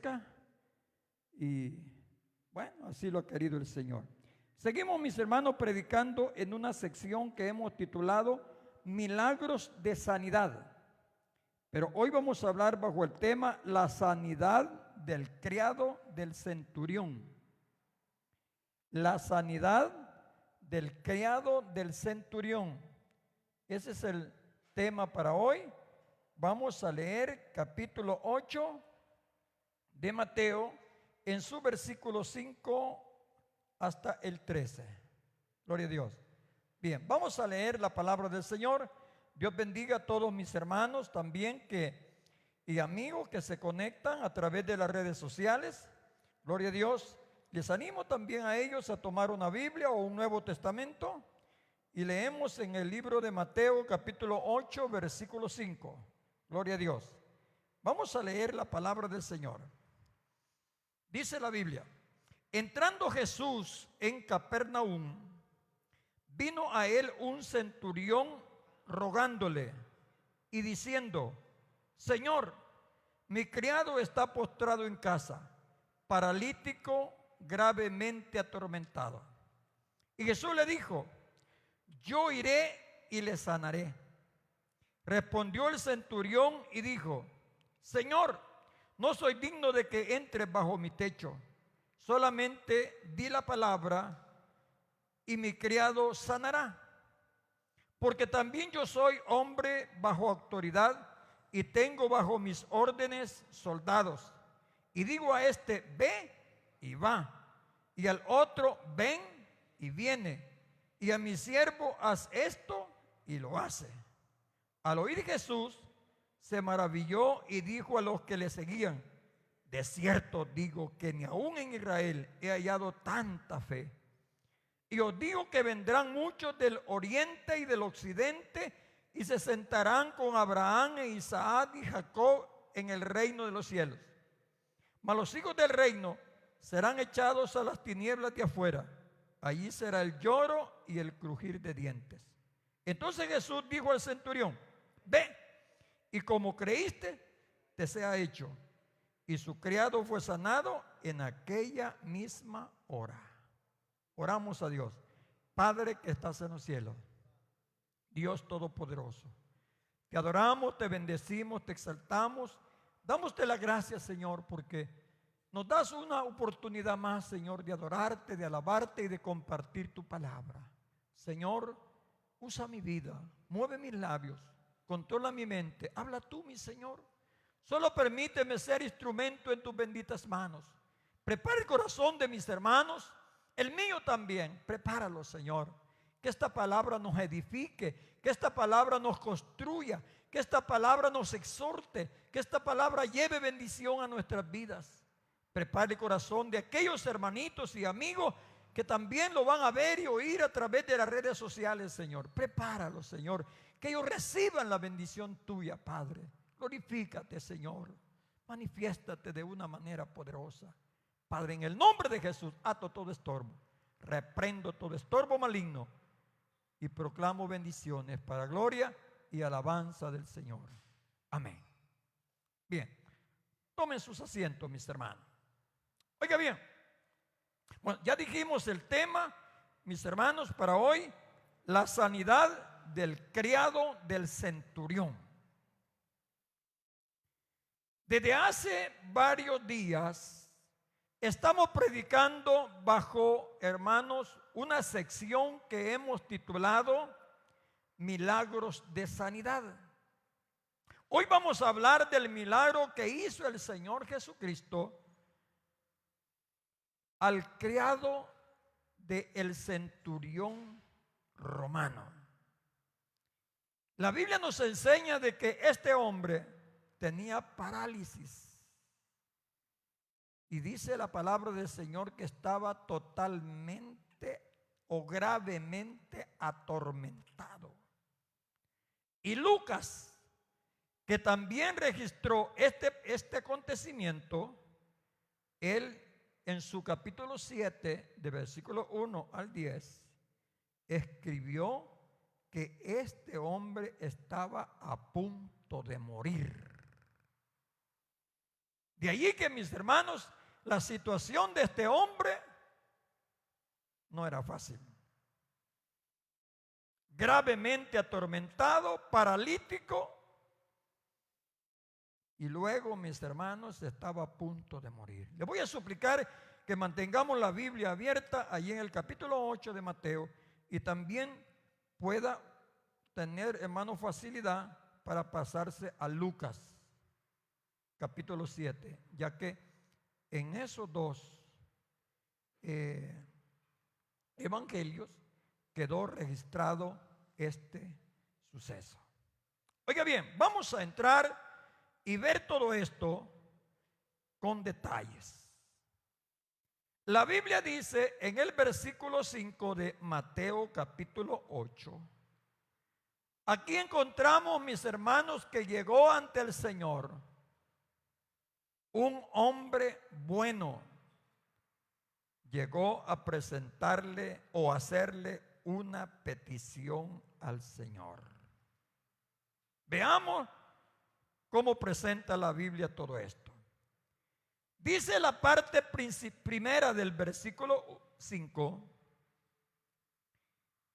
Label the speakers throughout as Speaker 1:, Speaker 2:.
Speaker 1: favorezca y bueno, así lo ha querido el Señor. Seguimos, mis hermanos, predicando en una sección que hemos titulado Milagros de Sanidad. Pero hoy vamos a hablar bajo el tema la sanidad del criado del centurión. La sanidad del criado del centurión. Ese es el tema para hoy. Vamos a leer capítulo 8 de Mateo en su versículo 5 hasta el 13. Gloria a Dios. Bien, vamos a leer la palabra del Señor. Dios bendiga a todos mis hermanos también y amigos que se conectan a través de las redes sociales. Gloria a Dios. Les animo también a ellos a tomar una Biblia o un Nuevo Testamento y leemos en el libro de Mateo capítulo 8 versículo 5. Gloria a Dios. Vamos a leer la palabra del Señor. Dice la Biblia: entrando Jesús en Capernaum, vino a él un centurión rogándole y diciendo: Señor, mi criado está postrado en casa, paralítico, gravemente atormentado. Y Jesús le dijo: yo iré y le sanaré. Respondió el centurión y dijo: Señor, no soy digno de que entres bajo mi techo. Solamente di la palabra y mi criado sanará. Porque también yo soy hombre bajo autoridad y tengo bajo mis órdenes soldados. Y digo a este: ve y va. Y al otro: ven y viene. Y a mi siervo: haz esto, y lo hace. Al oír Jesús, se maravilló y dijo a los que le seguían: de cierto digo que ni aún en Israel he hallado tanta fe. Y os digo que vendrán muchos del oriente y del occidente y se sentarán con Abraham e Isaac y Jacob en el reino de los cielos. Mas los hijos del reino serán echados a las tinieblas de afuera. Allí será el lloro y el crujir de dientes. Entonces Jesús dijo al centurión: ve, y como creíste, te sea hecho. Y su criado fue sanado en aquella misma hora. Oramos a Dios. Padre que estás en los cielos, Dios Todopoderoso, te adoramos, te bendecimos, te exaltamos. Damos las gracias, Señor, porque nos das una oportunidad más, Señor, de adorarte, de alabarte y de compartir tu palabra. Señor, usa mi vida, mueve mis labios, controla mi mente. Habla tú, mi Señor. Solo permíteme ser instrumento en tus benditas manos. Prepara el corazón de mis hermanos, el mío también. Prepáralo, Señor. Que esta palabra nos edifique, que esta palabra nos construya, que esta palabra nos exhorte, que esta palabra lleve bendición a nuestras vidas. Prepara el corazón de aquellos hermanitos y amigos que también lo van a ver y oír a través de las redes sociales, Señor. Prepáralo, Señor, que ellos reciban la bendición tuya, Padre. Glorifícate, Señor. Manifiéstate de una manera poderosa. Padre, en el nombre de Jesús, ato todo estorbo. Reprendo todo estorbo maligno y proclamo bendiciones para gloria y alabanza del Señor. Amén. Bien, tomen sus asientos, mis hermanos. Oiga bien, bueno, ya dijimos el tema, mis hermanos, para hoy: la sanidad del criado del centurión. Desde hace varios días estamos predicando bajo, hermanos, una sección que hemos titulado Milagros de Sanidad. Hoy vamos a hablar del milagro que hizo el Señor Jesucristo al criado del centurión romano. La Biblia nos enseña de que este hombre tenía parálisis. Y dice la palabra del Señor que estaba totalmente o gravemente atormentado. Y Lucas, que también registró este acontecimiento, él en su capítulo 7, de versículo 1 al 10, escribió que este hombre estaba a punto de morir. De allí que, mis hermanos, la situación de este hombre no era fácil. Gravemente atormentado, paralítico, y luego, mis hermanos, estaba a punto de morir. Le voy a suplicar que mantengamos la Biblia abierta allí en el capítulo 8 de Mateo, y también pueda tener, hermano, facilidad para pasarse a Lucas capítulo 7, ya que en esos dos evangelios quedó registrado este suceso. Oiga bien, vamos a entrar y ver todo esto con detalles. La Biblia dice en el versículo 5 de Mateo capítulo 8, aquí encontramos, mis hermanos, que llegó ante el Señor un hombre bueno. Llegó a presentarle o hacerle una petición al Señor. Veamos cómo presenta la Biblia todo esto. Dice la parte primera del versículo 5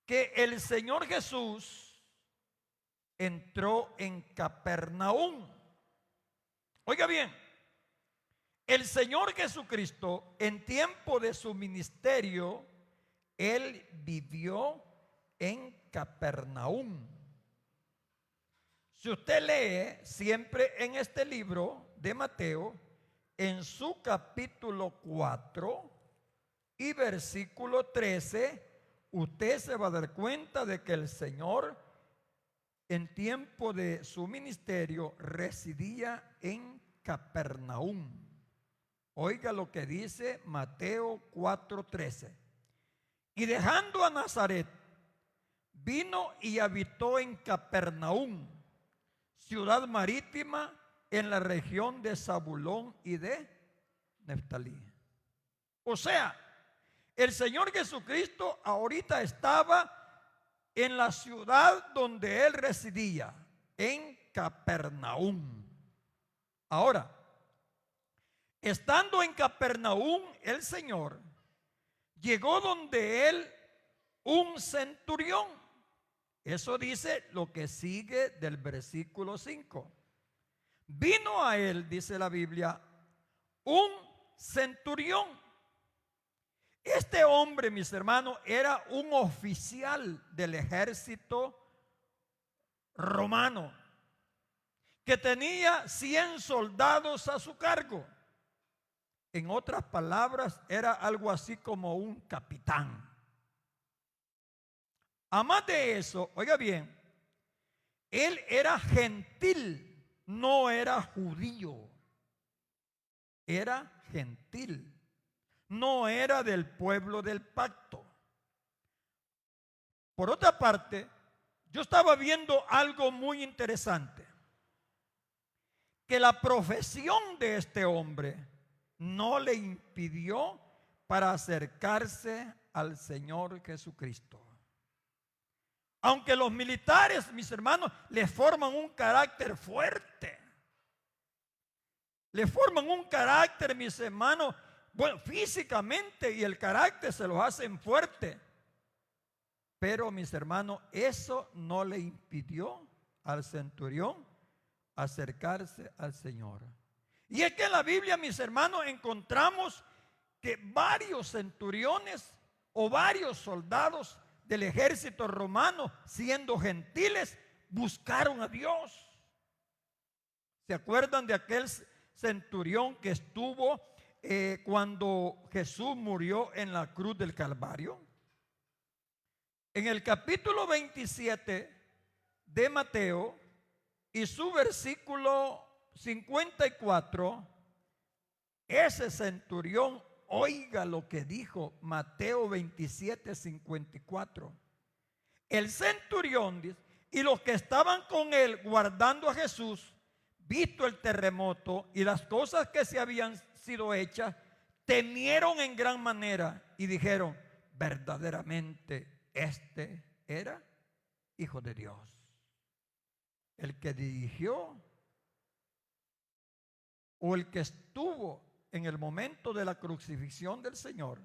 Speaker 1: que el Señor Jesús entró en Capernaum. Oiga bien, el Señor Jesucristo, en tiempo de su ministerio, Él vivió en Capernaum. Si usted lee siempre en este libro de Mateo, en su capítulo 4 y versículo 13, usted se va a dar cuenta de que el Señor, en tiempo de su ministerio, residía en Capernaum. Oiga lo que dice Mateo 4:13. Y dejando a Nazaret, vino y habitó en Capernaum, ciudad marítima en la región de Zabulón y de Neftalí. O sea, el Señor Jesucristo ahorita estaba en la ciudad donde Él residía, en Capernaum. Ahora, estando en Capernaum, el Señor llegó donde Él un centurión. Eso dice lo que sigue del versículo 5. Vino a Él, dice la Biblia, un centurión. Este hombre, mis hermanos, era un oficial del ejército romano que tenía 100 soldados a su cargo. En otras palabras, era algo así como un capitán. Además de eso, oiga bien, él era gentil, no era judío. Era gentil, no era del pueblo del pacto. Por otra parte, yo estaba viendo algo muy interesante, que la profesión de este hombre no le impidió para acercarse al Señor Jesucristo. Aunque los militares, mis hermanos, le forman un carácter fuerte. Le forman un carácter, mis hermanos, bueno, físicamente, y el carácter se los hacen fuerte. Pero, mis hermanos, eso no le impidió al centurión acercarse al Señor. Y es que en la Biblia, mis hermanos, encontramos que varios centuriones o varios soldados del ejército romano, siendo gentiles, buscaron a Dios. ¿Se acuerdan de aquel centurión que estuvo cuando Jesús murió en la cruz del Calvario? En el capítulo 27 de Mateo y su versículo 54, ese centurión, oiga lo que dijo Mateo 27, 54. El centurión dice, y los que estaban con él guardando a Jesús, visto el terremoto y las cosas que se habían sido hechas, temieron en gran manera y dijeron, verdaderamente este era Hijo de Dios. El que dirigió o el que estuvo en el momento de la crucifixión del Señor,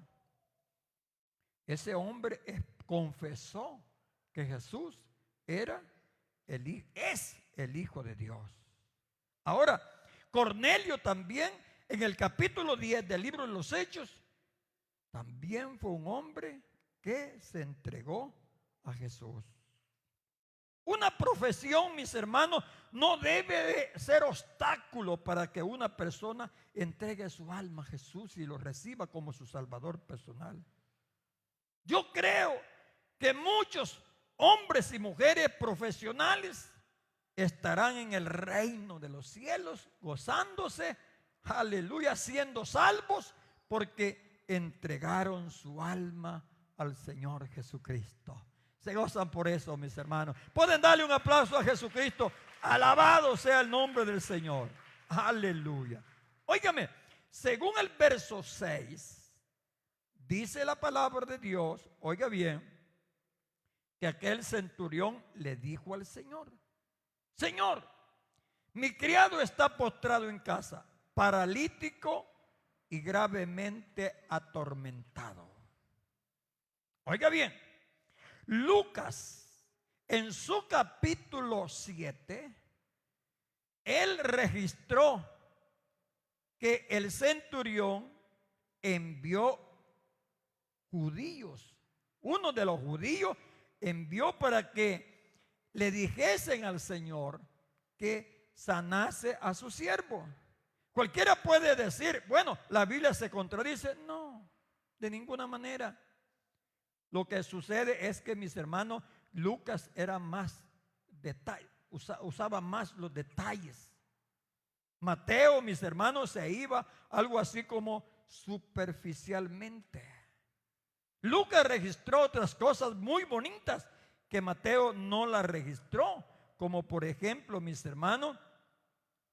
Speaker 1: ese hombre confesó que Jesús es el Hijo de Dios. Ahora, Cornelio también, en el capítulo 10 del libro de los Hechos, también fue un hombre que se entregó a Jesús. Una profesión, mis hermanos, no debe de ser obstáculo para que una persona entregue su alma a Jesús y lo reciba como su Salvador personal. Yo creo que muchos hombres y mujeres profesionales estarán en el reino de los cielos gozándose, aleluya, siendo salvos porque entregaron su alma al Señor Jesucristo. Se gozan por eso, mis hermanos. Pueden darle un aplauso a Jesucristo. Alabado sea el nombre del Señor. Aleluya. Óigame, según el verso 6, dice la palabra de Dios, oiga bien, que aquel centurión le dijo al Señor: Señor, mi criado está postrado en casa, paralítico y gravemente atormentado. Oiga bien, Lucas, en su capítulo 7, él registró que el centurión envió judíos. Uno de los judíos envió para que le dijesen al Señor que sanase a su siervo. Cualquiera puede decir, bueno, la Biblia se contradice. No, de ninguna manera. Lo que sucede es que, mis hermanos, Lucas era más detalle, usaba más los detalles. Mateo, mis hermanos, se iba algo así como superficialmente. Lucas registró otras cosas muy bonitas que Mateo no las registró, como por ejemplo, mis hermanos,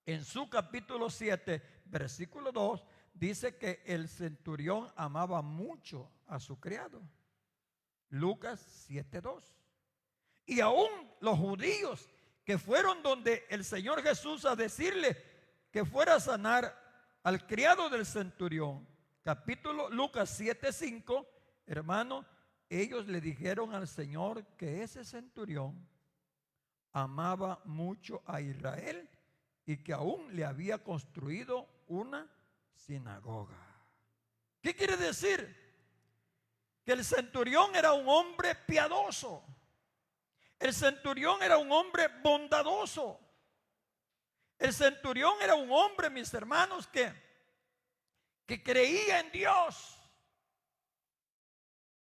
Speaker 1: en su capítulo 7, versículo 2, dice que el centurión amaba mucho a su criado. Lucas 7:2. Y aún los judíos que fueron donde el Señor Jesús a decirle que fuera a sanar al criado del centurión, capítulo Lucas 7:5, hermano, ellos le dijeron al Señor que ese centurión amaba mucho a Israel y que aún le había construido una sinagoga. ¿Qué quiere decir? Que el centurión era un hombre piadoso. El centurión era un hombre bondadoso. El centurión era un hombre, mis hermanos, que creía en Dios,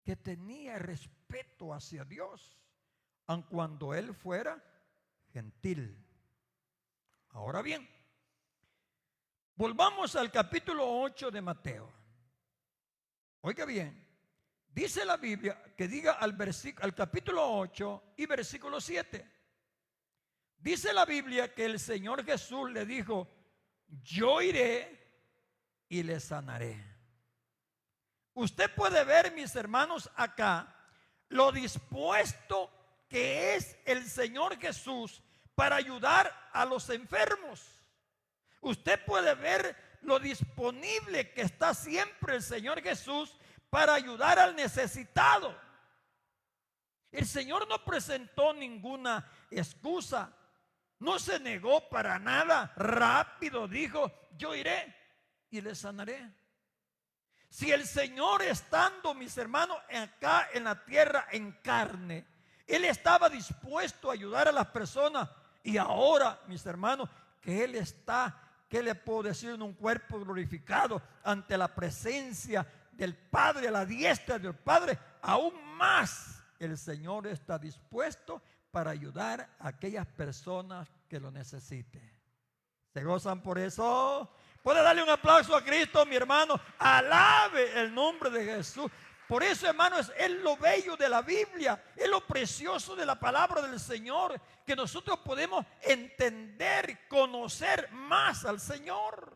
Speaker 1: que tenía respeto hacia Dios, aun cuando él fuera gentil. Ahora bien, volvamos al capítulo 8 de Mateo. Oiga bien. Dice la Biblia que diga al capítulo 8 y versículo 7. Dice la Biblia que el Señor Jesús le dijo: yo iré y le sanaré. Usted puede ver, mis hermanos, acá lo dispuesto que es el Señor Jesús para ayudar a los enfermos. Usted puede ver lo disponible que está siempre el Señor Jesús para ayudar al necesitado. El Señor no presentó ninguna excusa, no se negó para nada, rápido dijo: yo iré y le sanaré. Si el Señor, estando, mis hermanos, acá en la tierra en carne, Él estaba dispuesto a ayudar a las personas, y ahora, mis hermanos, que Él está, ¿qué le puedo decir? En un cuerpo glorificado ante la presencia del Padre, a la diestra del Padre, aún más el Señor está dispuesto para ayudar a aquellas personas que lo necesiten. ¿Se gozan por eso? ¿Puede darle un aplauso a Cristo, mi hermano? Alabe el nombre de Jesús. Por eso, hermanos, es lo bello de la Biblia, es lo precioso de la palabra del Señor, que nosotros podemos entender, conocer más al Señor.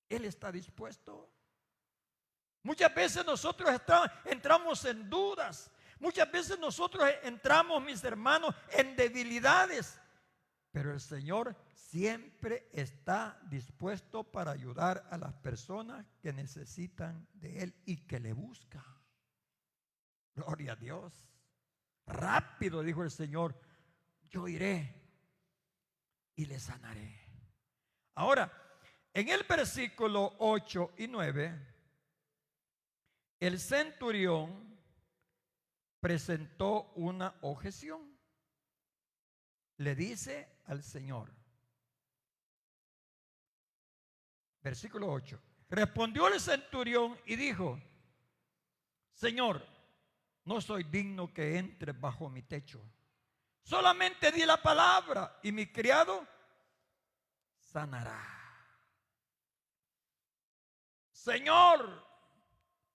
Speaker 1: Él está dispuesto. Muchas veces nosotros entramos en dudas. Muchas veces nosotros entramos, mis hermanos, en debilidades. Pero el Señor siempre está dispuesto para ayudar a las personas que necesitan de Él y que le buscan. Gloria a Dios. Rápido, dijo el Señor, yo iré y le sanaré. Ahora, en el versículo 8 y 9, el centurión presentó una objeción. Le dice al Señor, versículo 8, respondió el centurión y dijo, Señor, no soy digno que entres bajo mi techo. Solamente di la palabra y mi criado sanará. Señor,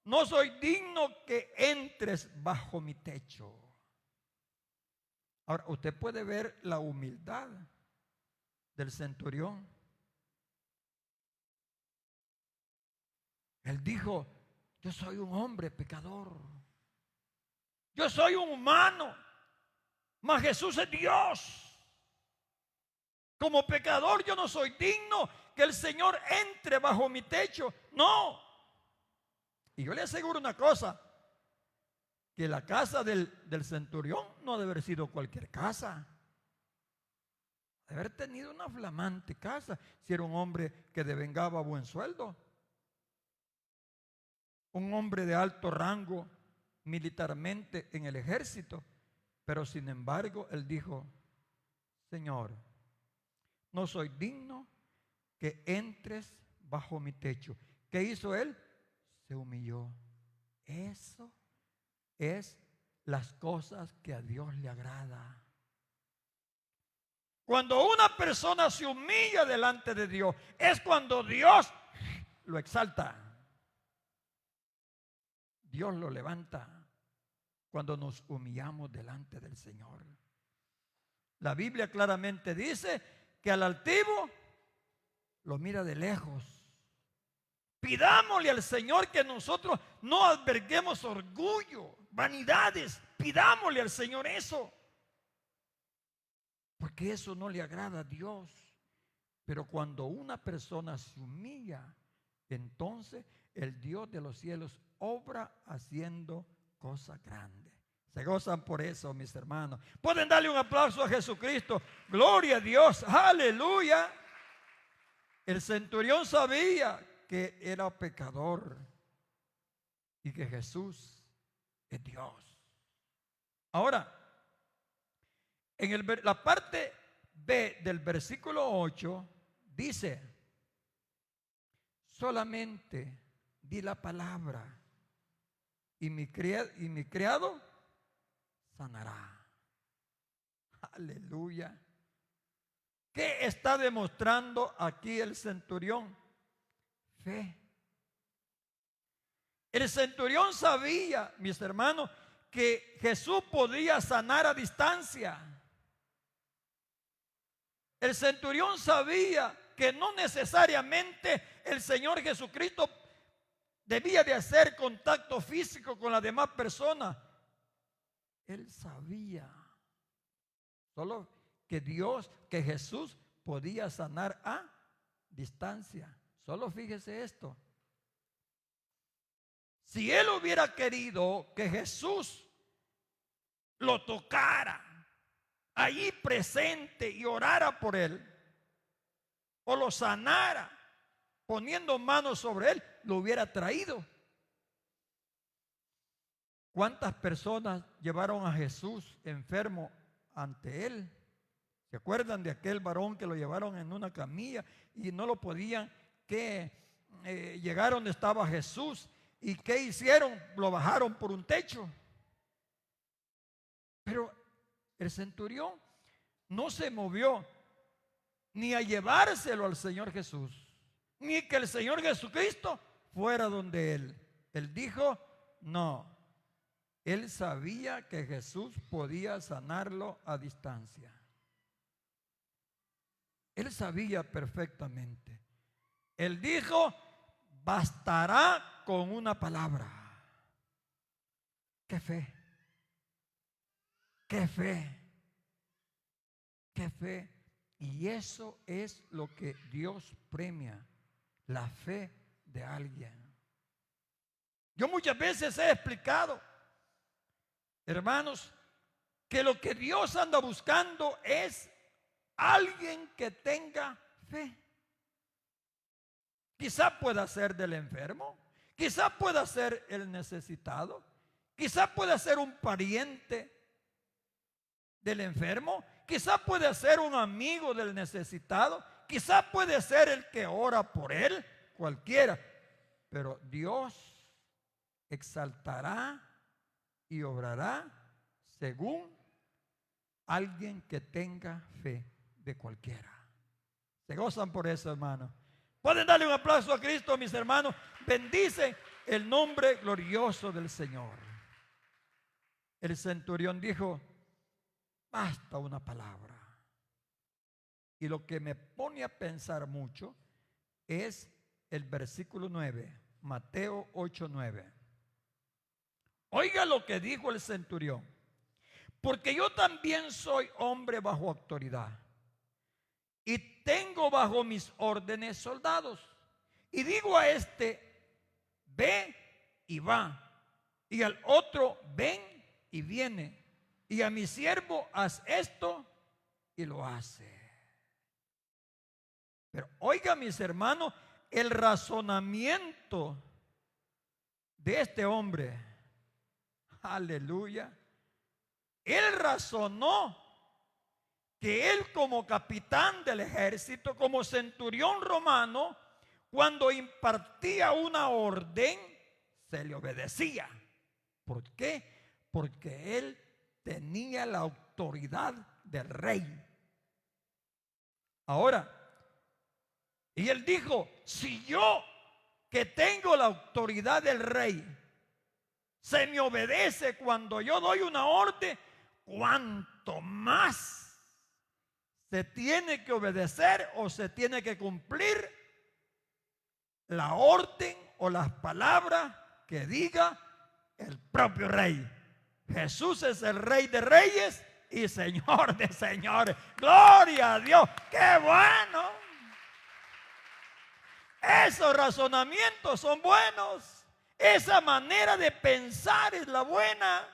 Speaker 1: no soy digno que entres bajo mi techo. Ahora, usted puede ver la humildad del centurión. Él dijo, yo soy un hombre pecador. Yo soy un humano, mas Jesús es Dios. Como pecador yo no soy digno que el Señor entre bajo mi techo. No. Y yo le aseguro una cosa, que la casa del centurión no debe haber sido cualquier casa. Debe haber tenido una flamante casa, si era un hombre que devengaba buen sueldo. Un hombre de alto rango militarmente en el ejército. Pero sin embargo, él dijo, Señor, no soy digno que entres bajo mi techo. ¿Qué hizo él? Se humilló. Eso es las cosas que a Dios le agrada. Cuando una persona se humilla delante de Dios, es cuando Dios lo exalta. Dios lo levanta cuando nos humillamos delante del Señor. La Biblia claramente dice que al altivo lo mira de lejos. Pidámosle al Señor que nosotros no alberguemos orgullo, vanidades. Pidámosle al Señor eso. Porque eso no le agrada a Dios. Pero cuando una persona se humilla, entonces el Dios de los cielos obra haciendo cosas grandes. Se gozan por eso, mis hermanos. Pueden darle un aplauso a Jesucristo. Gloria a Dios. Aleluya. El centurión sabía que era pecador y que Jesús es Dios. Ahora, en la parte B del versículo 8 dice, solamente di la palabra y mi criado sanará. Aleluya. ¿Qué está demostrando aquí el centurión? Fe. El centurión sabía, mis hermanos, que Jesús podía sanar a distancia. El centurión sabía que no necesariamente el Señor Jesucristo debía de hacer contacto físico con las demás personas. Él sabía solo que Jesús podía sanar a distancia. Solo fíjese esto. Si él hubiera querido que Jesús lo tocara allí presente y orara por él, o lo sanara poniendo manos sobre él, lo hubiera traído. ¿Cuántas personas llevaron a Jesús enfermo ante él? ¿Se acuerdan de aquel varón que lo llevaron en una camilla y no lo podían, que llegaron donde estaba Jesús? ¿Y qué hicieron? Lo bajaron por un techo. Pero el centurión no se movió ni a llevárselo al Señor Jesús, ni que el Señor Jesucristo fuera donde él. Él dijo, no. Él sabía que Jesús podía sanarlo a distancia. Él sabía perfectamente. Él dijo, bastará con una palabra. ¡Qué fe! ¡Qué fe! ¡Qué fe Y eso es lo que Dios premia, la fe de alguien. Yo muchas veces he explicado, hermanos, que lo que Dios anda buscando es alguien que tenga fe. Quizá pueda ser del enfermo, quizá pueda ser el necesitado, quizá pueda ser un pariente del enfermo, quizá puede ser un amigo del necesitado, quizá puede ser el que ora por él, cualquiera. Pero Dios exaltará y obrará según alguien que tenga fe de cualquiera. ¿Se gozan por eso, hermano? Pueden darle un aplauso a Cristo, mis hermanos. Bendice el nombre glorioso del Señor. El centurión dijo: basta una palabra. Y lo que me pone a pensar mucho es el versículo 9, Mateo 8:9. Oiga lo que dijo el centurión: porque yo también soy hombre bajo autoridad, y tengo bajo mis órdenes soldados. Y digo a este: ve y va, y al otro: ven y viene, y a mi siervo: haz esto, y lo hace. Pero oiga, mis hermanos, el razonamiento de este hombre. Aleluya. Él razonó que él, como capitán del ejército, como centurión romano, cuando impartía una orden, se le obedecía. ¿Por qué? Porque él tenía la autoridad del rey. Ahora, y él dijo: si yo, que tengo la autoridad del rey, se me obedece cuando yo doy una orden, ¿cuánto más se tiene que obedecer o se tiene que cumplir la orden o las palabras que diga el propio rey? Jesús es el Rey de Reyes y Señor de señores. Gloria a Dios. ¡Qué bueno! Esos razonamientos son buenos. Esa manera de pensar es la buena.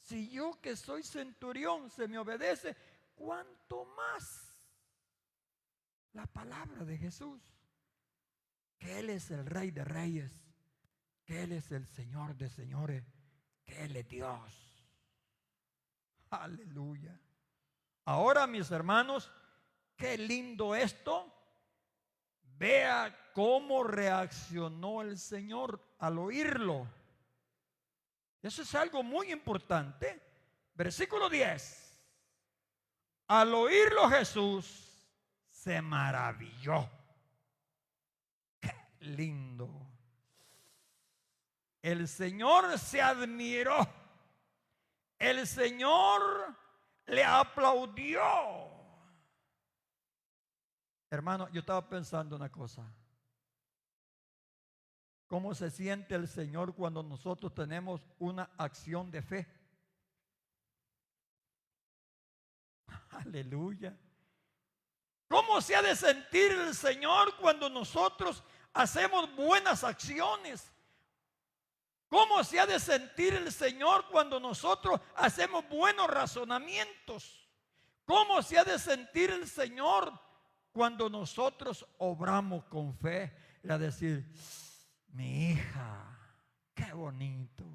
Speaker 1: Si yo, que soy centurión, se me obedece, ¿cuánto más la palabra de Jesús? Que Él es el Rey de Reyes, que Él es el Señor de señores, que Él es Dios. Aleluya. Ahora, mis hermanos, qué lindo esto. Vea cómo reaccionó el Señor al oírlo. Eso es algo muy importante. Versículo 10. Al oírlo Jesús se maravilló. Qué lindo. El Señor se admiró. El Señor le aplaudió. Hermano, yo estaba pensando una cosa. ¿Cómo se siente el Señor cuando nosotros tenemos una acción de fe? Aleluya. ¿Cómo se ha de sentir el Señor cuando nosotros hacemos buenas acciones? ¿Cómo se ha de sentir el Señor cuando nosotros hacemos buenos razonamientos? ¿Cómo se ha de sentir el Señor cuando nosotros obramos con fe? Y a decir: mi hija, qué bonito.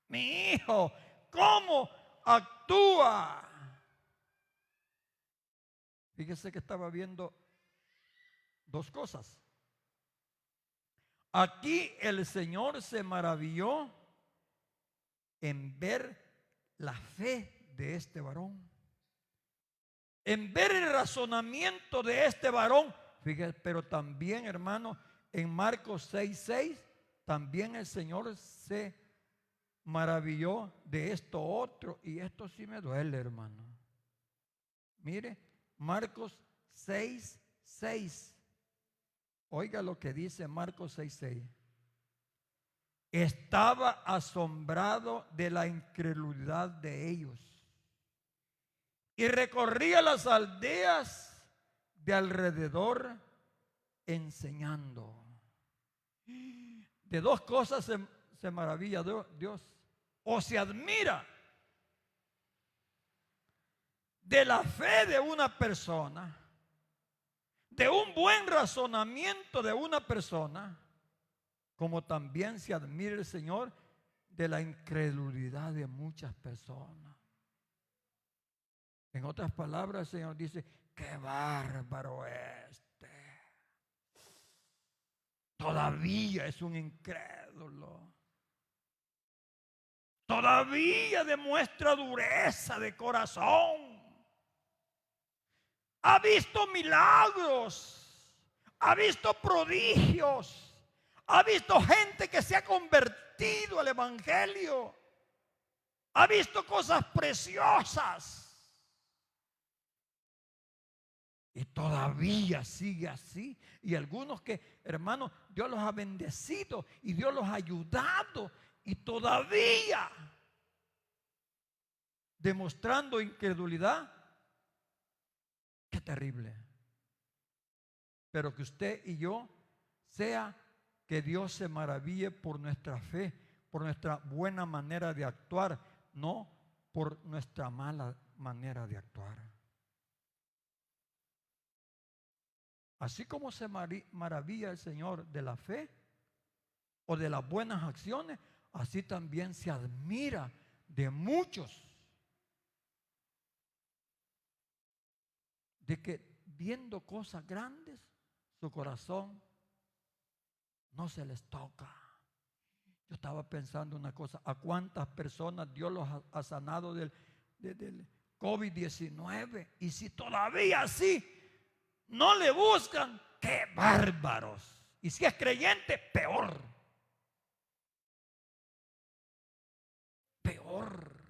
Speaker 1: Mi hijo, cómo actúa. Fíjese que estaba viendo dos cosas. Aquí el Señor se maravilló en ver la fe de este varón, en ver el razonamiento de este varón. Fíjese, pero también, hermano, en Marcos 6:6, también el Señor se maravilló de esto otro. Y esto sí me duele, hermano. Mire, Marcos 6:6. Oiga lo que dice Marcos 6:6. Estaba asombrado de la incredulidad de ellos y recorría las aldeas de alrededor enseñando. De dos cosas se maravilla Dios. O se admira de la fe de una persona, de un buen razonamiento de una persona, como también se admira el Señor de la incredulidad de muchas personas. En otras palabras, el Señor dice: qué bárbaro este. Todavía es un incrédulo. Todavía demuestra dureza de corazón. Ha visto milagros, ha visto prodigios, ha visto gente que se ha convertido al evangelio, ha visto cosas preciosas. Y todavía sigue así. Y algunos que, hermanos, Dios los ha bendecido y Dios los ha ayudado, y todavía demostrando incredulidad. Qué terrible. Pero que usted y yo, sea que Dios se maraville por nuestra fe, por nuestra buena manera de actuar, no por nuestra mala manera de actuar. Así como se maravilla el Señor de la fe o de las buenas acciones, así también se admira de muchos, de que viendo cosas grandes, su corazón no se les toca. Yo estaba pensando una cosa: ¿a cuántas personas Dios los ha sanado del COVID-19? Y si todavía así no le buscan, ¡qué bárbaros! Y si es creyente, peor. Peor.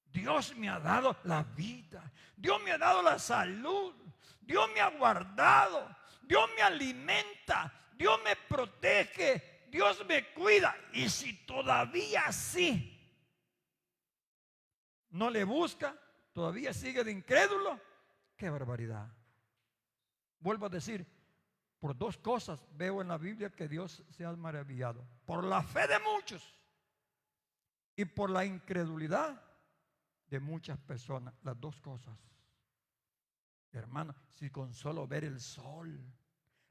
Speaker 1: Dios me ha dado la vida, Dios me ha dado la salud, Dios me ha guardado, Dios me alimenta, Dios me protege, Dios me cuida. Y si todavía sí no le busca, todavía sigue de incrédulo, qué barbaridad. Vuelvo a decir, por dos cosas veo en la Biblia que Dios se ha maravillado: por la fe de muchos y por la incredulidad de muchas personas. Las dos cosas. Hermano, si con solo ver el sol,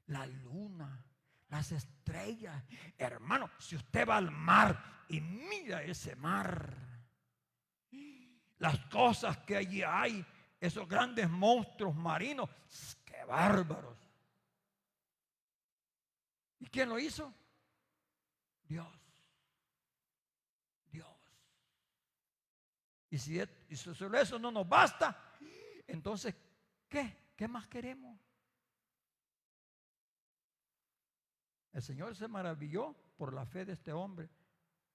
Speaker 1: la luna, las estrellas, hermano, si usted va al mar y mira ese mar, las cosas que allí hay, esos grandes monstruos marinos, qué bárbaros. ¿Y quién lo hizo? Dios. Dios. Y si solo eso no nos basta, entonces, ¿qué? ¿Qué más queremos? El Señor se maravilló por la fe de este hombre,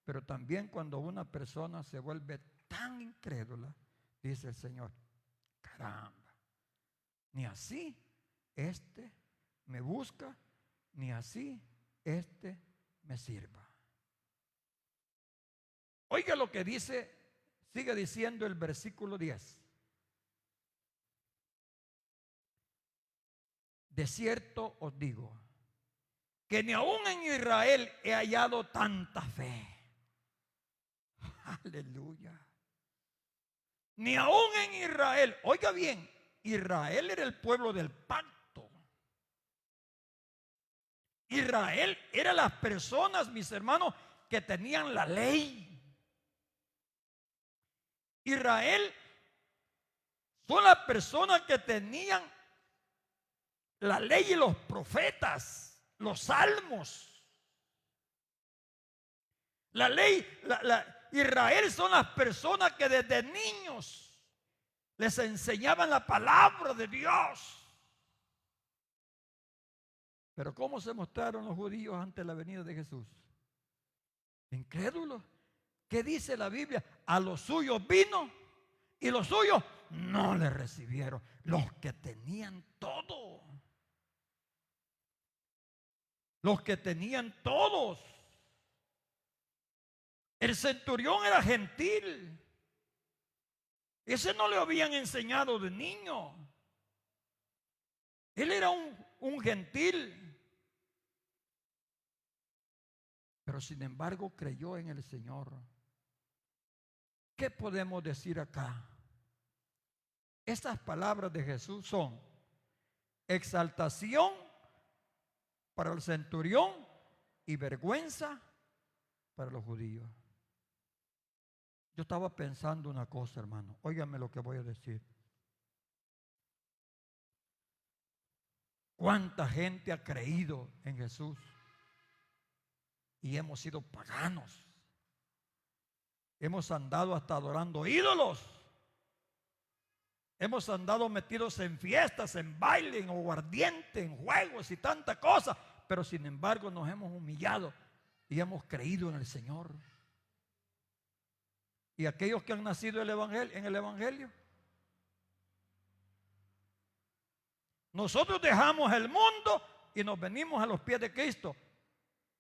Speaker 1: pero también cuando una persona se vuelve tan incrédula, dice el Señor: caramba, ni así este me busca, ni así este me sirva. Oiga lo que dice, sigue diciendo el versículo 10. De cierto os digo que ni aún en Israel he hallado tanta fe. Aleluya. Ni aún en Israel. Oiga bien, Israel era el pueblo del pacto. Israel era las personas, mis hermanos, que tenían la ley. Israel son las personas que tenían la ley y los profetas, los salmos. La ley, Israel son las personas que desde niños les enseñaban la palabra de Dios. Pero ¿cómo se mostraron los judíos ante la venida de Jesús? Incrédulos. ¿Qué dice la Biblia? A los suyos vino y los suyos no le recibieron. Los que tenían todo. Los que tenían todos. El centurión era gentil. Ese no le habían enseñado de niño. Él era un gentil. Pero sin embargo creyó en el Señor. ¿Qué podemos decir acá? Estas palabras de Jesús son exaltación para el centurión y vergüenza para los judíos. Yo estaba pensando una cosa, hermano. Óigame lo que voy a decir. ¿Cuánta gente ha creído en Jesús? Y hemos sido paganos. Hemos andado hasta adorando ídolos. Hemos andado metidos en fiestas, en baile, en aguardiente, en juegos y tanta cosa. Pero sin embargo nos hemos humillado y hemos creído en el Señor. Y aquellos que han nacido en el Evangelio, nosotros dejamos el mundo y nos venimos a los pies de Cristo.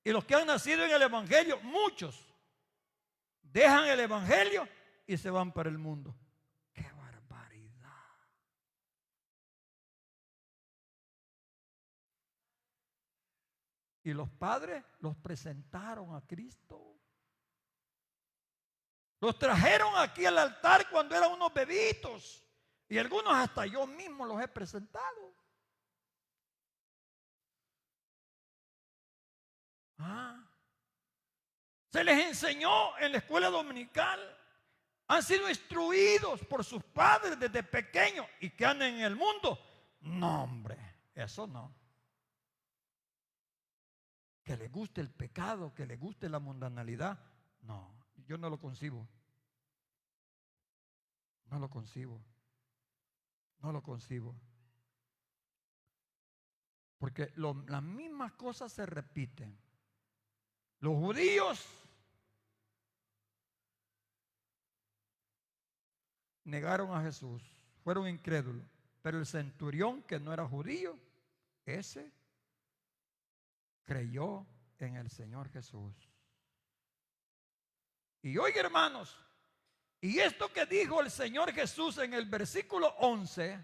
Speaker 1: Y los que han nacido en el Evangelio, muchos, dejan el Evangelio y se van para el mundo. ¡Qué barbaridad! Y los padres los presentaron a Cristo. Los trajeron aquí al altar cuando eran unos bebitos. Y algunos hasta yo mismo los he presentado. Se les enseñó en la escuela dominical. Han sido instruidos por sus padres desde pequeños. Y que anden en el mundo. No, hombre, eso no. Que les guste el pecado, que les guste la mundanalidad. No, yo no lo concibo. No lo concibo. No lo concibo. Porque las mismas cosas se repiten. Los judíos negaron a Jesús, fueron incrédulos. Pero el centurión, que no era judío, ese creyó en el Señor Jesús. Y oiga, hermanos, y esto que dijo el Señor Jesús en el versículo 11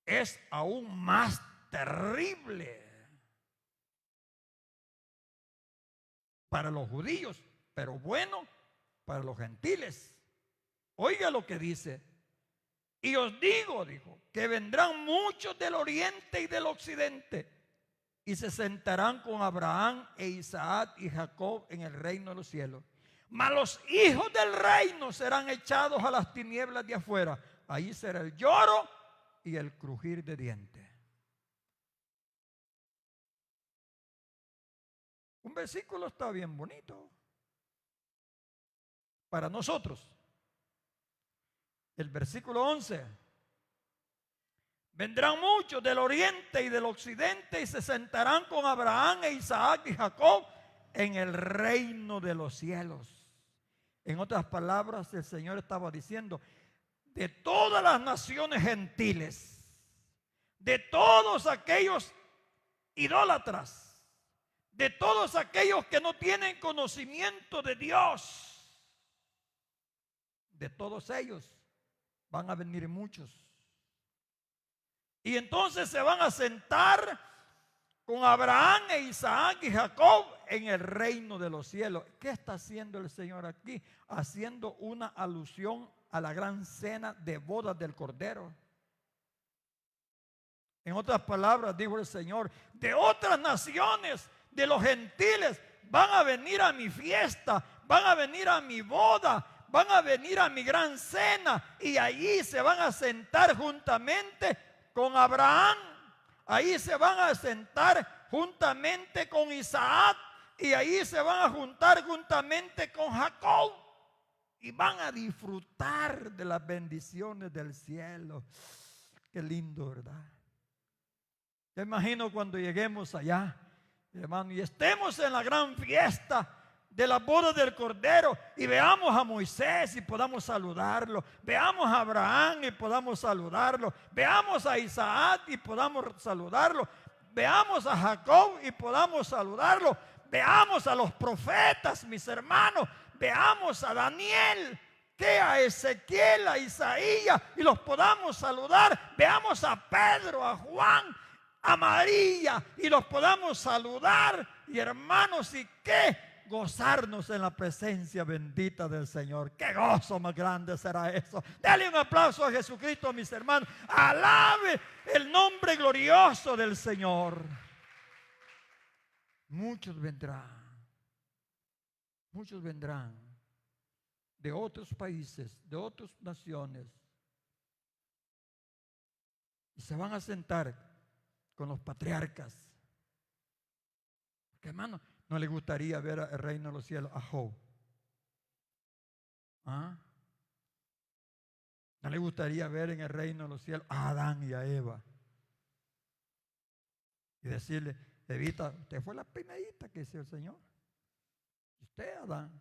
Speaker 1: es aún más terrible para los judíos, pero bueno para los gentiles. Oiga lo que dice. Y os digo, dijo, que vendrán muchos del oriente y del occidente y se sentarán con Abraham e Isaac y Jacob en el reino de los cielos. Mas los hijos del reino serán echados a las tinieblas de afuera. Ahí será el lloro y el crujir de dientes. Un versículo está bien bonito para nosotros. El versículo 11. Vendrán muchos del oriente y del occidente y se sentarán con Abraham e Isaac y Jacob en el reino de los cielos. En otras palabras, el Señor estaba diciendo, de todas las naciones gentiles, de todos aquellos idólatras, de todos aquellos que no tienen conocimiento de Dios, de todos ellos van a venir muchos. Y entonces se van a sentar con Abraham e Isaac y Jacob en el reino de los cielos. ¿Qué está haciendo el Señor aquí? Haciendo una alusión a la gran cena de bodas del Cordero. En otras palabras, dijo el Señor, de otras naciones, de los gentiles, van a venir a mi fiesta, van a venir a mi boda, van a venir a mi gran cena y allí se van a sentar juntamente con Abraham. Ahí se van a sentar juntamente con Isaac y ahí se van a juntar juntamente con Jacob y van a disfrutar de las bendiciones del cielo. Qué lindo, ¿verdad? Yo imagino cuando lleguemos allá, hermano, y estemos en la gran fiesta de la boda del Cordero y veamos a Moisés y podamos saludarlo, veamos a Abraham y podamos saludarlo, veamos a Isaac y podamos saludarlo, veamos a Jacob y podamos saludarlo, veamos a los profetas, mis hermanos, veamos a Daniel que a Ezequiel, a Isaías, y los podamos saludar. Veamos a Pedro, a Juan, a María, y los podamos saludar. Y hermanos, y qué gozarnos en la presencia bendita del Señor. Qué gozo más grande será eso. Dale un aplauso a Jesucristo, mis hermanos. Alabe el nombre glorioso del Señor. Muchos vendrán de otros países, de otras naciones, y se van a sentar con los patriarcas. Porque, hermano, ¿no le gustaría ver el reino de los cielos a Job? ¿Ah? ¿No le gustaría ver en el reino de los cielos a Adán y a Eva? Y decirle: Evita, usted fue la primerita que hizo el Señor. Y usted, Adán.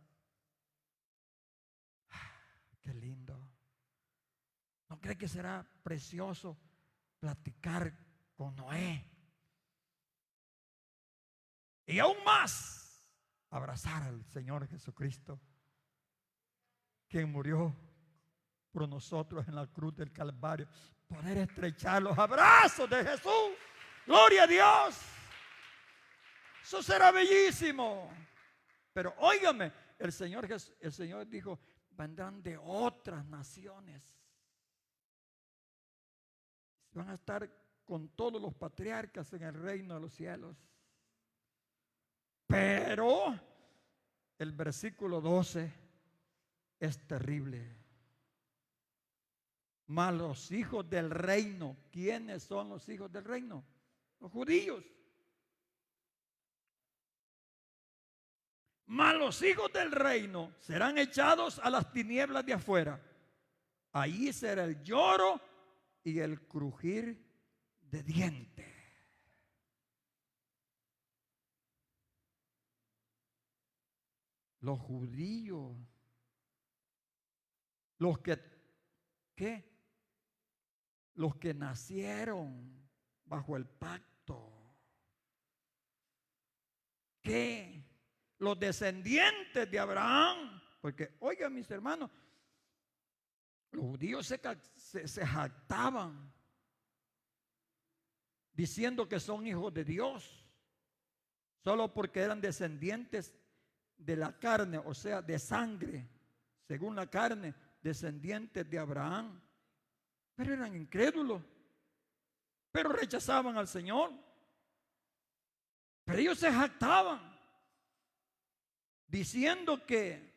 Speaker 1: Qué lindo. ¿No cree que será precioso platicar con Noé? Y aún más, abrazar al Señor Jesucristo, quien murió por nosotros en la cruz del Calvario. Poder estrechar los abrazos de Jesús. Gloria a Dios. Eso será bellísimo. Pero óigame, el Señor dijo: vendrán de otras naciones. Van a estar con todos los patriarcas en el reino de los cielos. Pero el versículo 12 es terrible. Mas los hijos del reino, ¿quiénes son los hijos del reino? Los judíos. Mas los hijos del reino serán echados a las tinieblas de afuera. Allí será el lloro y el crujir de dientes. Los judíos, los que, ¿qué? Los que nacieron bajo el pacto. ¿Qué? Los descendientes de Abraham. Porque, oigan, mis hermanos, los judíos se jactaban diciendo que son hijos de Dios, solo porque eran descendientes de la carne, o sea, de sangre, según la carne, descendientes de Abraham. Pero eran incrédulos, pero rechazaban al Señor. Pero ellos se jactaban diciendo que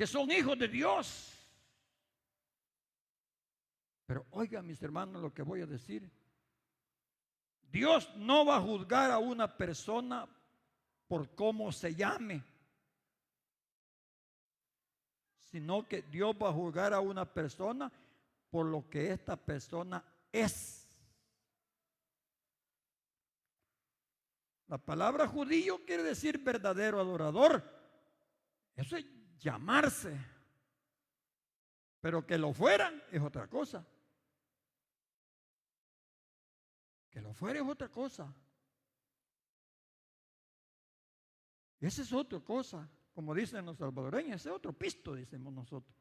Speaker 1: son hijos de Dios. Pero oigan, mis hermanos, lo que voy a decir. Dios no va a juzgar a una persona por cómo se llame, sino que Dios va a juzgar a una persona por lo que esta persona es. La palabra judío quiere decir verdadero adorador. Eso es llamarse. Pero que lo fueran es otra cosa. Que lo fuera es otra cosa. Esa es otra cosa. Como dicen los salvadoreños, ese es otro pisto, decimos nosotros.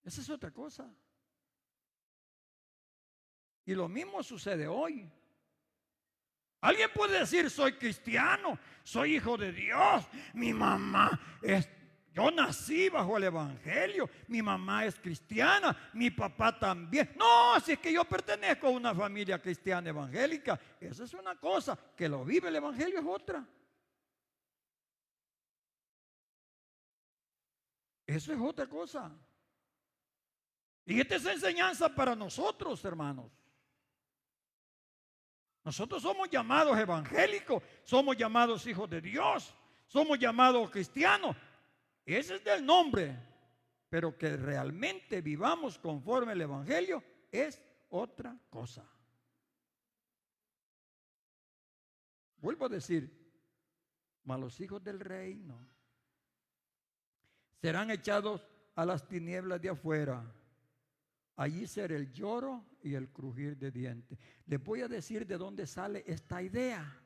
Speaker 1: Esa es otra cosa. Y lo mismo sucede hoy. Alguien puede decir: soy cristiano, soy hijo de Dios, mi mamá yo nací bajo el evangelio, mi mamá es cristiana, mi papá también. No, si es que yo pertenezco a una familia cristiana evangélica, eso es una cosa, que lo vive el evangelio es otra. Eso es otra cosa. Y esta es enseñanza para nosotros, hermanos. Nosotros somos llamados evangélicos, somos llamados hijos de Dios, somos llamados cristianos. Ese es del nombre, pero que realmente vivamos conforme al evangelio es otra cosa. Vuelvo a decir: mas los hijos del reino serán echados a las tinieblas de afuera. Allí será el lloro y el crujir de dientes. Les voy a decir de dónde sale esta idea.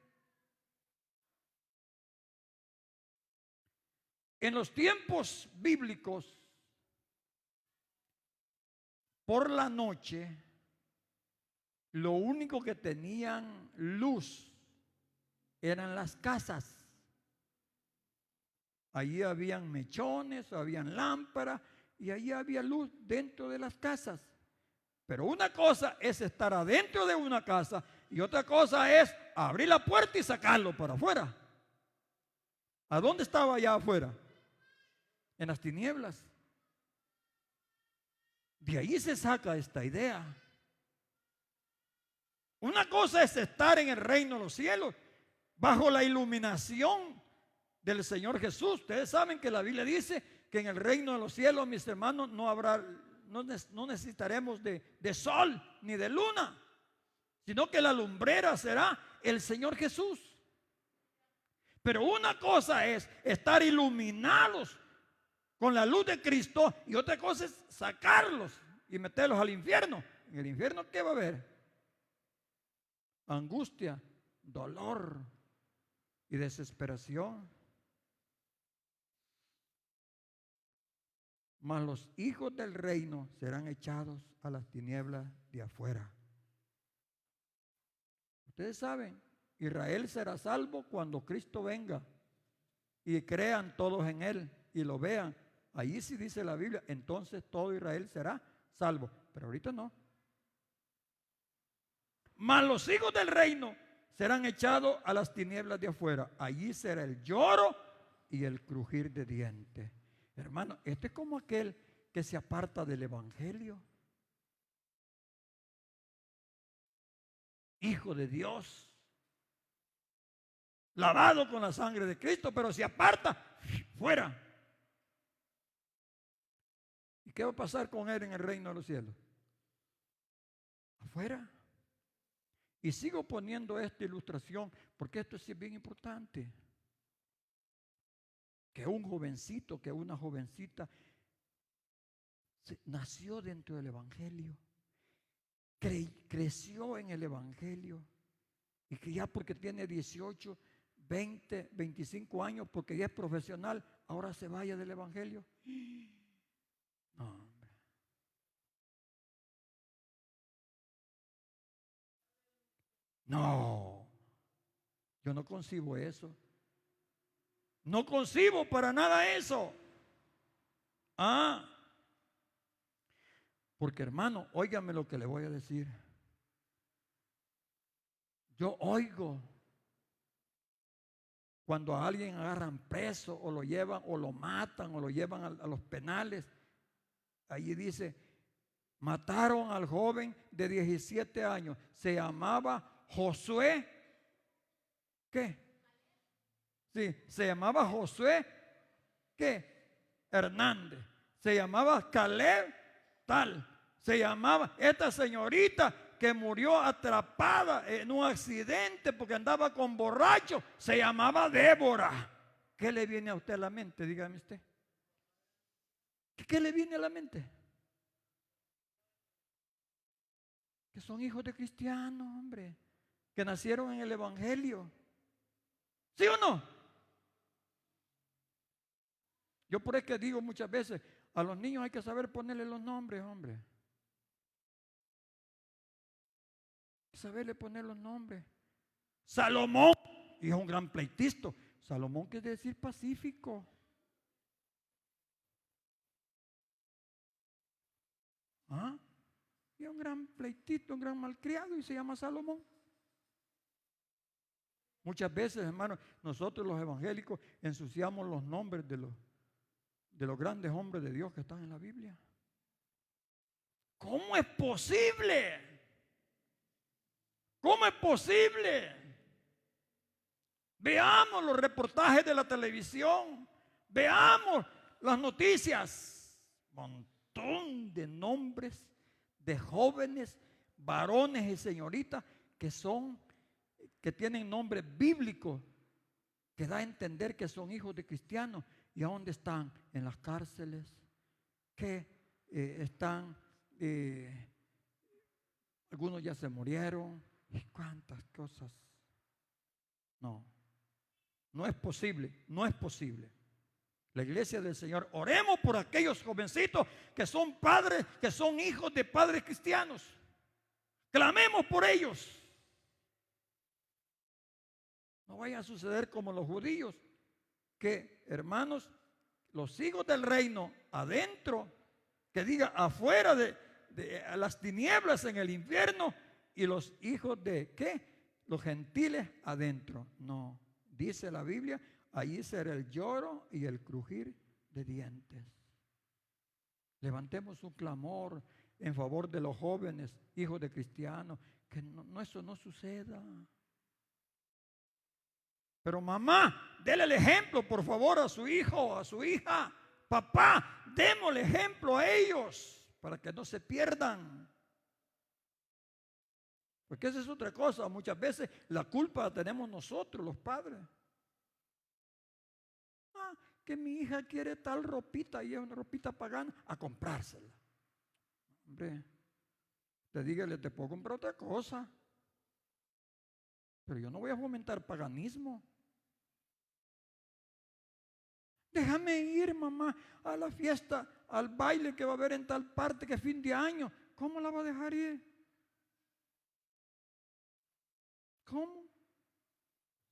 Speaker 1: En los tiempos bíblicos, por la noche, lo único que tenían luz eran las casas. Allí habían mechones, habían lámparas y allí había luz dentro de las casas. Pero una cosa es estar adentro de una casa y otra cosa es abrir la puerta y sacarlo para afuera. ¿A dónde estaba allá afuera? En las tinieblas. De ahí se saca esta idea. Una cosa es estar en el reino de los cielos bajo la iluminación del Señor Jesús. Ustedes saben que la Biblia dice que en el reino de los cielos, mis hermanos, no necesitaremos de sol ni de luna, sino que la lumbrera será el Señor Jesús. Pero una cosa es estar iluminados con la luz de Cristo y otra cosa es sacarlos y meterlos al infierno. En el infierno, ¿qué va a haber? Angustia, dolor y desesperación. Mas los hijos del reino serán echados a las tinieblas de afuera. Ustedes saben, Israel será salvo cuando Cristo venga y crean todos en Él y lo vean. Ahí sí dice la Biblia, entonces todo Israel será salvo. Pero ahorita no. Mas los hijos del reino serán echados a las tinieblas de afuera. Allí será el lloro y el crujir de dientes. Hermano, este es como aquel que se aparta del evangelio. Hijo de Dios, lavado con la sangre de Cristo, pero se aparta, fuera. ¿Y qué va a pasar con él en el reino de los cielos? Afuera. Y sigo poniendo esta ilustración porque esto sí es bien importante. Que un jovencito, que una jovencita nació dentro del evangelio, creció en el evangelio y que ya porque tiene 18, 20, 25 años, porque ya es profesional, ahora se vaya del evangelio. No, hombre. No, yo no concibo eso. No concibo para nada eso. Porque hermano, óigame lo que le voy a decir. Yo oigo cuando a alguien agarran preso o lo llevan o lo matan o lo llevan a los penales. Allí dice, mataron al joven de 17 años. Se llamaba Josué. ¿Qué? Sí, se llamaba Josué. ¿Qué? Hernández. Se llamaba Caleb tal. Se llamaba esta señorita que murió atrapada en un accidente porque andaba con borracho. Se llamaba Débora. ¿Qué le viene a usted a la mente? Dígame usted. ¿Qué le viene a la mente? Que son hijos de cristianos, hombre, que nacieron en el evangelio. ¿Sí o no? Yo por eso que digo muchas veces, a los niños hay que saber ponerle los nombres, hombre. Hay que saberle poner los nombres. Salomón, y es un gran pleitista. Salomón quiere decir pacífico. Y es un gran pleitito, un gran malcriado y se llama Salomón. Muchas veces, hermanos, nosotros los evangélicos ensuciamos los nombres de los grandes hombres de Dios que están en la Biblia. ¿Cómo es posible? ¿Cómo es posible? Veamos los reportajes de la televisión, veamos las noticias. Montón de nombres de jóvenes, varones y señoritas que tienen nombres bíblicos, que da a entender que son hijos de cristianos. ¿Y a dónde están? En las cárceles, que están, algunos ya se murieron, y cuántas cosas. No es posible, no es posible. La iglesia del Señor, oremos por aquellos jovencitos que son padres, que son hijos de padres cristianos. Clamemos por ellos. No vaya a suceder como los judíos, que, hermanos, los hijos del reino adentro, que diga afuera de las tinieblas en el infierno, y los hijos de ¿qué? Los gentiles adentro. No, dice la Biblia, allí será el lloro y el crujir de dientes. Levantemos un clamor en favor de los jóvenes, hijos de cristianos, que eso no suceda. Pero mamá, déle el ejemplo, por favor, a su hijo, a su hija. Papá, démosle ejemplo a ellos para que no se pierdan. Porque esa es otra cosa. Muchas veces la culpa la tenemos nosotros, los padres. Que mi hija quiere tal ropita y es una ropita pagana, a comprársela. Hombre, dígale, te puedo comprar otra cosa, pero yo no voy a fomentar paganismo. Déjame ir, mamá, a la fiesta, al baile que va a haber en tal parte que es fin de año. ¿Cómo la va a dejar ir? ¿Cómo?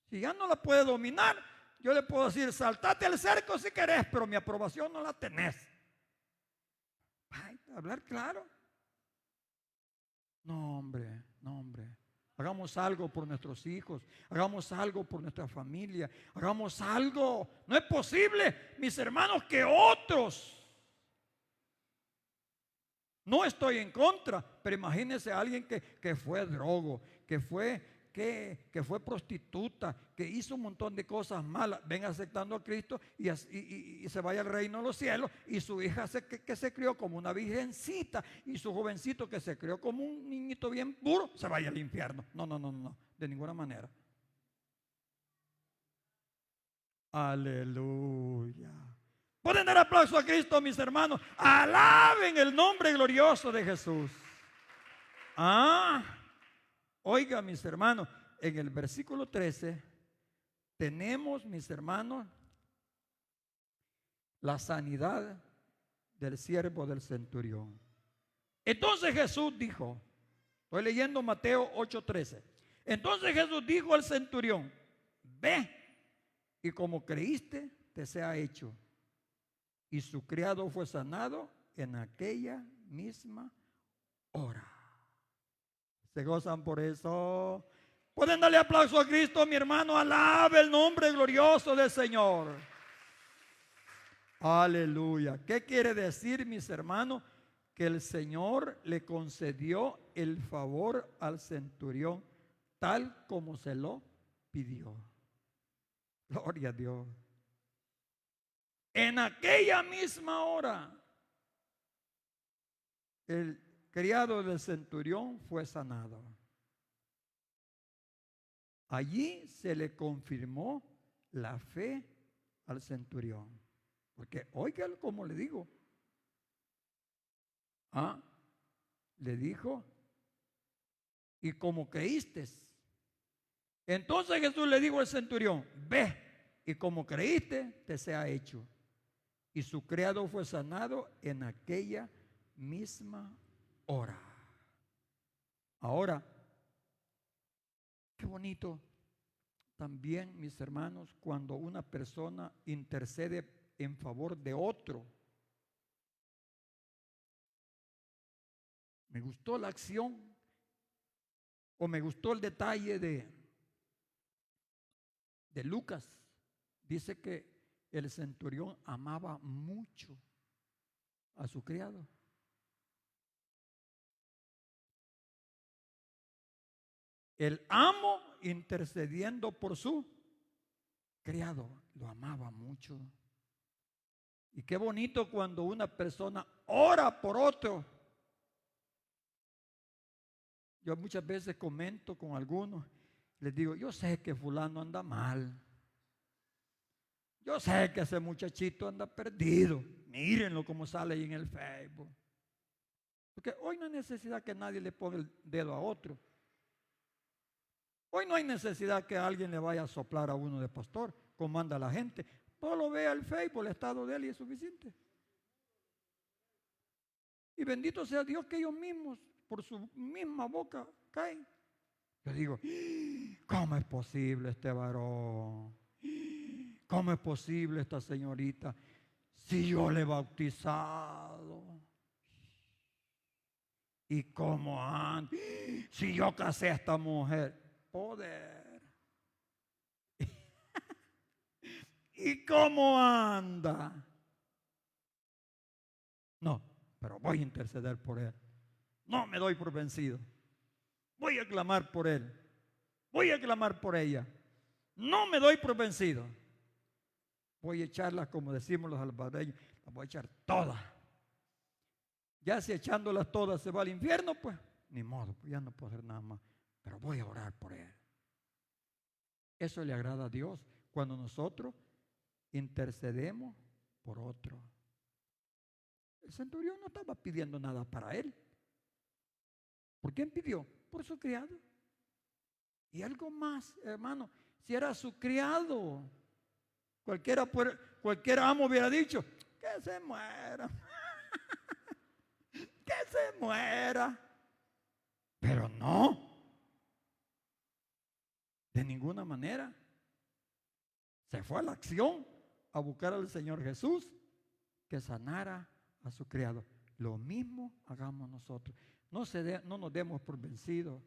Speaker 1: Si ya no la puede dominar, yo le puedo decir, saltate al cerco si querés, pero mi aprobación no la tenés. Ay, hablar claro. No, hombre, no, hombre. Hagamos algo por nuestros hijos, hagamos algo por nuestra familia, hagamos algo. No es posible, mis hermanos, que otros. No estoy en contra, pero imagínense a alguien que fue drogo, que fue prostituta, que hizo un montón de cosas malas, venga aceptando a Cristo y se vaya al reino de los cielos, y su hija que se crió como una virgencita, y su jovencito que se crió como un niñito bien puro, se vaya al infierno. No, de ninguna manera. Aleluya. Pueden dar aplauso a Cristo, mis hermanos. Alaben el nombre glorioso de Jesús. Oiga, mis hermanos, en el versículo 13 tenemos, mis hermanos, la sanidad del siervo del centurión. Entonces Jesús dijo, estoy leyendo Mateo 8:13. Entonces Jesús dijo al centurión, ve, y como creíste, te sea hecho. Y su criado fue sanado en aquella misma hora. ¿Se gozan por eso? Pueden darle aplauso a Cristo, mi hermano. Alabe el nombre glorioso del Señor. Aleluya. ¿Qué quiere decir, mis hermanos? Que el Señor le concedió el favor al centurión tal como se lo pidió. Gloria a Dios. En aquella misma hora, el criado del centurión fue sanado. Allí se le confirmó la fe al centurión. Porque oiga como le digo. Le dijo, y como creíste. Entonces Jesús le dijo al centurión, ve, y como creíste, te sea hecho. Y su criado fue sanado en aquella misma hora. Ahora, qué bonito también, mis hermanos, cuando una persona intercede en favor de otro. Me gustó la acción, o me gustó el detalle de Lucas. Dice que el centurión amaba mucho a su criado. El amo intercediendo por su criado, lo amaba mucho. Y qué bonito cuando una persona ora por otro. Yo muchas veces comento con algunos, les digo, yo sé que fulano anda mal. Yo sé que ese muchachito anda perdido. Mírenlo como sale ahí en el Facebook. Porque hoy no hay necesidad que nadie le ponga el dedo a otro. Hoy no hay necesidad que alguien le vaya a soplar a uno de pastor, como anda la gente. Solo vea el Facebook, el estado de él y es suficiente. Y bendito sea Dios que ellos mismos, por su misma boca, caen. Yo digo, ¿cómo es posible este varón? ¿Cómo es posible esta señorita? Si yo le he bautizado. ¿Y cómo anda? Si yo casé a esta mujer. Poder. ¿Y cómo anda? No, pero voy a interceder por él. No me doy por vencido. Voy a clamar por él. Voy a clamar por ella. No me doy por vencido. Voy a echarlas, como decimos los salvadoreños, las voy a echar todas. Ya si echándolas todas se va al infierno, pues ni modo, pues ya no puedo hacer nada más. Pero voy a orar por él. Eso le agrada a Dios cuando nosotros intercedemos por otro. El centurión no estaba pidiendo nada para él. ¿Por quién pidió? Por su criado. Y algo más, hermano, si era su criado, cualquier amo hubiera dicho, que se muera, que se muera. Pero no, de ninguna manera. Se fue a la acción a buscar al Señor Jesús que sanara a su criado. Lo mismo hagamos nosotros. No nos demos por vencidos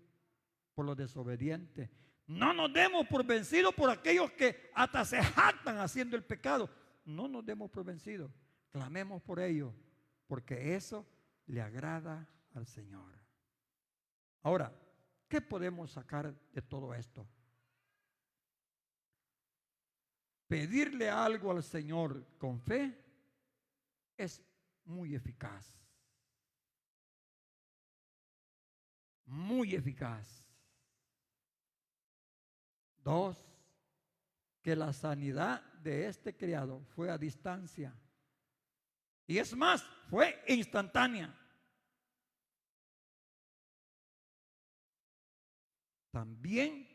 Speaker 1: por los desobedientes. No nos demos por vencidos por aquellos que hasta se jactan haciendo el pecado. No nos demos por vencidos. Clamemos por ellos, porque eso le agrada al Señor. Ahora, ¿qué podemos sacar de todo esto? Pedirle algo al Señor con fe es muy eficaz. Muy eficaz. 2, que la sanidad de este criado fue a distancia. Y es más, fue instantánea. También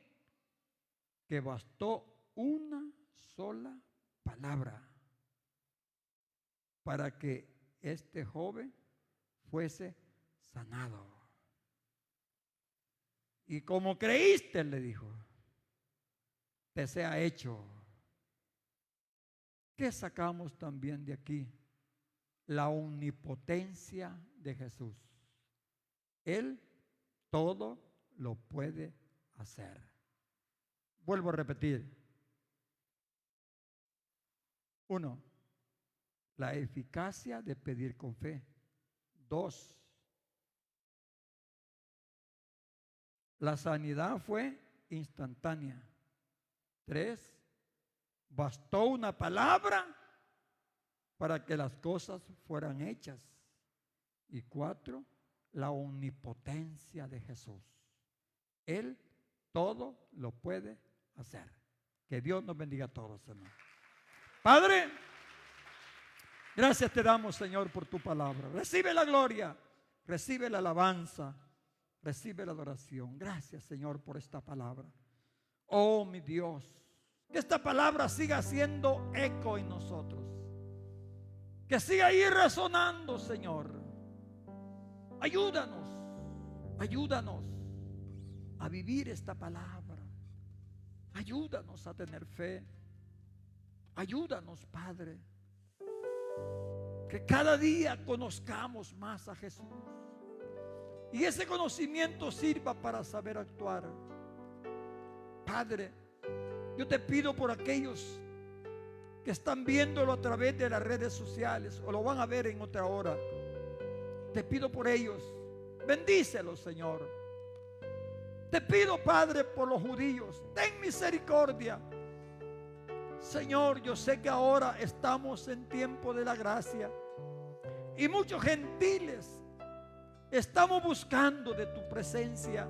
Speaker 1: que bastó una sola palabra para que este joven fuese sanado. Y como creíste, le dijo, te sea hecho. ¿Qué sacamos también de aquí? La omnipotencia de Jesús. Él todo lo puede hacer. Vuelvo a repetir. 1, la eficacia de pedir con fe. 2, la sanidad fue instantánea. 3, bastó una palabra para que las cosas fueran hechas. Y 4, la omnipotencia de Jesús. Él todo lo puede hacer. Que Dios nos bendiga a todos, hermano. Padre, gracias te damos, Señor, por tu palabra. Recibe la gloria, recibe la alabanza, recibe la adoración. Gracias, Señor, por esta palabra. Oh, mi Dios, que esta palabra siga haciendo eco en nosotros. Que siga ahí resonando, Señor. Ayúdanos a vivir esta palabra. Ayúdanos a tener fe. Ayúdanos, Padre. Que cada día conozcamos más a Jesús. Y ese conocimiento sirva para saber actuar. Padre, yo te pido por aquellos que están viéndolo a través de las redes sociales o lo van a ver en otra hora. Te pido por ellos. Bendícelos, Señor. Te pido, Padre, por los judíos. Ten misericordia. Señor, yo sé que ahora estamos en tiempo de la gracia. Y muchos gentiles estamos buscando de tu presencia.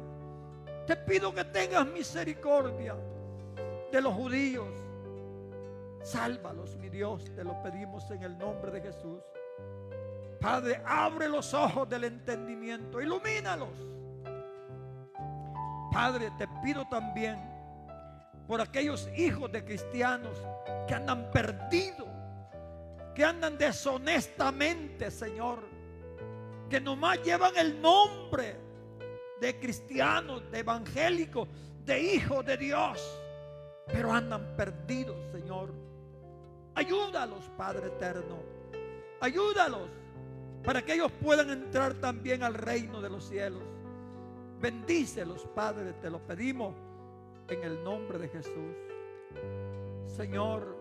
Speaker 1: Te pido que tengas misericordia de los judíos. Sálvalos, mi Dios, te lo pedimos en el nombre de Jesús. Padre, abre los ojos del entendimiento, ilumínalos. Padre, te pido también por aquellos hijos de cristianos que andan perdidos, que andan deshonestamente, Señor, que nomás llevan el nombre de cristianos, de evangélicos, de hijos de Dios, pero andan perdidos, Señor. Ayúdalos, Padre eterno. Ayúdalos para que ellos puedan entrar también al reino de los cielos. Bendícelos, Padre, te lo pedimos en el nombre de Jesús. Señor,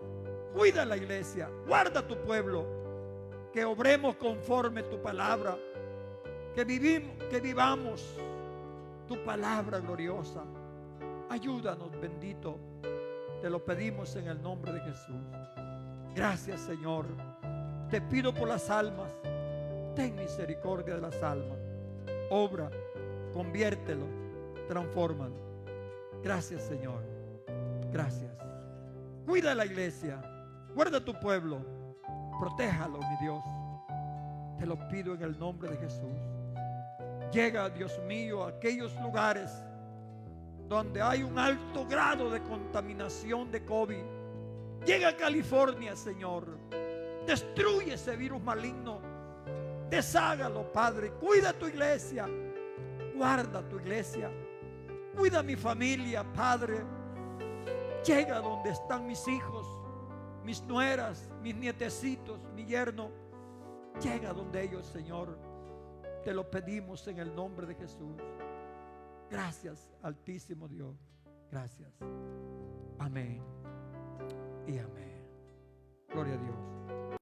Speaker 1: cuida la iglesia, guarda tu pueblo, que obremos conforme tu palabra, que vivamos tu palabra gloriosa. Ayúdanos, bendito, te lo pedimos en el nombre de Jesús. Gracias, Señor. Te pido por las almas. Ten misericordia de las almas. Obra, conviértelo, transfórmalo. Gracias, Señor. Gracias. Cuida la iglesia. Guarda tu pueblo. Protéjalo, mi Dios. Te lo pido en el nombre de Jesús. Llega, Dios mío, a aquellos lugares donde hay un alto grado de contaminación de COVID. Llega a California, Señor. Destruye ese virus maligno. Deshágalo, Padre. Cuida tu iglesia. Guarda tu iglesia. Cuida mi familia, Padre. Llega donde están mis hijos, mis nueras, mis nietecitos, mi yerno. Llega donde ellos, Señor. Te lo pedimos en el nombre de Jesús. Gracias, Altísimo Dios. Gracias. Amén y amén. Gloria a Dios.